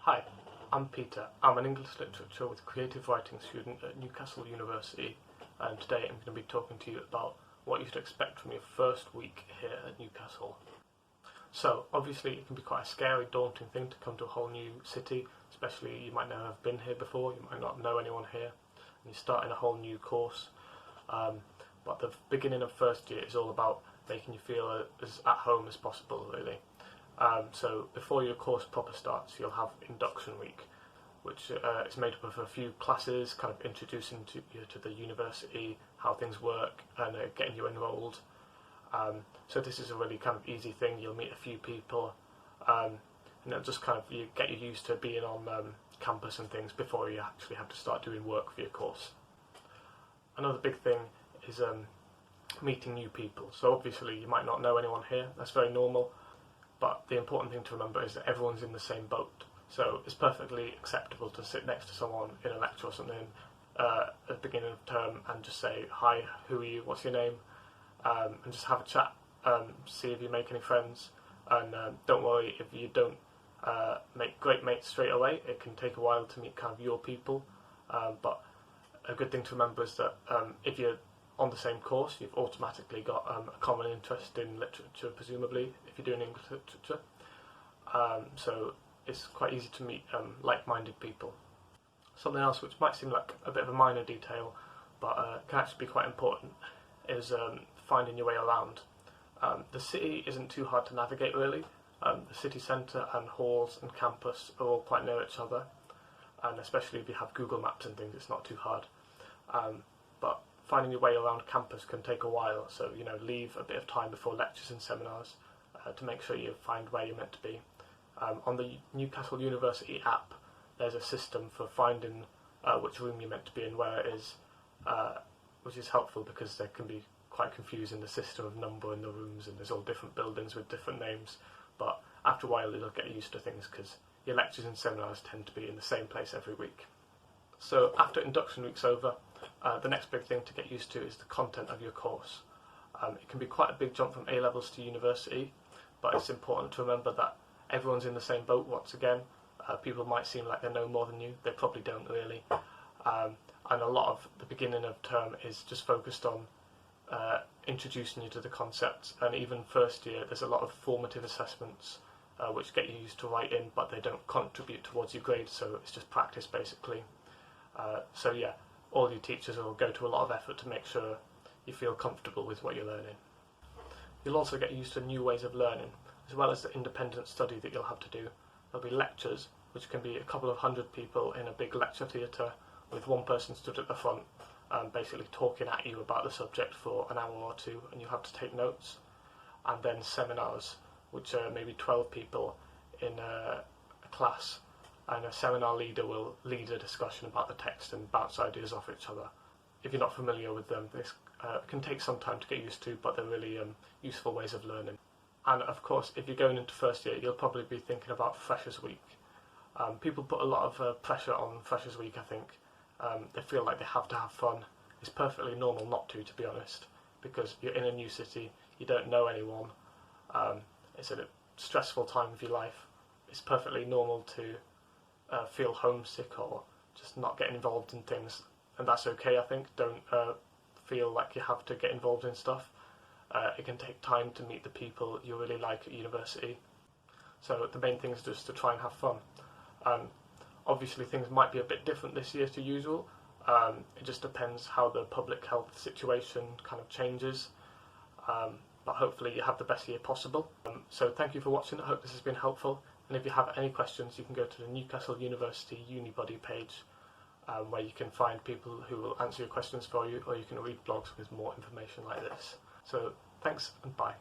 Hi, I'm Peter. I'm an English literature with creative writing student at Newcastle University, and today I'm going to be talking to you about what you should expect from your first week here at Newcastle. So obviously it can be quite a scary, daunting thing to come to a whole new city, especially you might not have been here before, you might not know anyone here, and you're starting a whole new course. But the beginning of first year is all about making you feel as at home as possible, really. So before your course proper starts, you'll have Induction week, which is made up of a few classes, kind of introducing you to the university, how things work, and getting you enrolled. So this is a really kind of easy thing. You'll meet a few people, and it'll just kind of get you used to being on campus and things before you actually have to start doing work for your course. Another big thing is meeting new people. So obviously you might not know anyone here, that's very normal, but the important thing to remember is that everyone's in the same boat. So it's perfectly acceptable to sit next to someone in a lecture or something at the beginning of term and just say, hi, who are you, what's your name, and just have a chat, see if you make any friends, and don't worry if you don't make great mates straight away. It can take a while to meet kind of your people, but a good thing to remember is that if you're on the same course, you've automatically got a common interest in literature, presumably, if you're doing English literature. So it's quite easy to meet like-minded people. Something else which might seem like a bit of a minor detail, but can actually be quite important, is finding your way around. The city isn't too hard to navigate, really. The city centre and halls and campus are all quite near each other, and especially if you have Google Maps and things, it's not too hard. But finding your way around campus can take a while, so leave a bit of time before lectures and seminars to make sure you find where you're meant to be. On the Newcastle University app, there's a system for finding which room you're meant to be in, where it is, which is helpful because there can be quite confusing, the system of number in the rooms, and there's all different buildings with different names, but after a while you'll get used to things because your lectures and seminars tend to be in the same place every week. So after induction week's over, the next big thing to get used to is the content of your course. It can be quite a big jump from A-levels to university, but it's important to remember that everyone's in the same boat once again. People might seem like they know more than you, they probably don't really. And a lot of the beginning of term is just focused on introducing you to the concepts, and even first year there's a lot of formative assessments which get you used to writing, but they don't contribute towards your grade, so it's just practice basically. So yeah, all your teachers will go to a lot of effort to make sure you feel comfortable with what you're learning. You'll also get used to new ways of learning, as well as the independent study that you'll have to do. There'll be lectures, which can be a couple of hundred people in a big lecture theatre with one person stood at the front, basically talking at you about the subject for an hour or two, and you have to take notes. And then seminars, which are maybe 12 people in a class, and a seminar leader will lead a discussion about the text and bounce ideas off each other. If you're not familiar with them, this can take some time to get used to, but they're really useful ways of learning. And of course, if you're going into first year, you'll probably be thinking about Freshers Week. People put a lot of pressure on Freshers Week, I think. They feel like they have to have fun. It's perfectly normal not to be honest, because you're in a new city, you don't know anyone. It's a stressful time of your life. It's perfectly normal to feel homesick or just not get involved in things, and that's okay, I think. Don't feel like you have to get involved in stuff. It can take time to meet the people you really like at university. So the main thing is just to try and have fun. Obviously things might be a bit different this year to usual. It just depends how the public health situation kind of changes. But hopefully you have the best year possible. So thank you for watching. I hope this has been helpful. And if you have any questions, you can go to the Newcastle University Unibody page, where you can find people who will answer your questions for you, or you can read blogs with more information like this. So thanks and bye.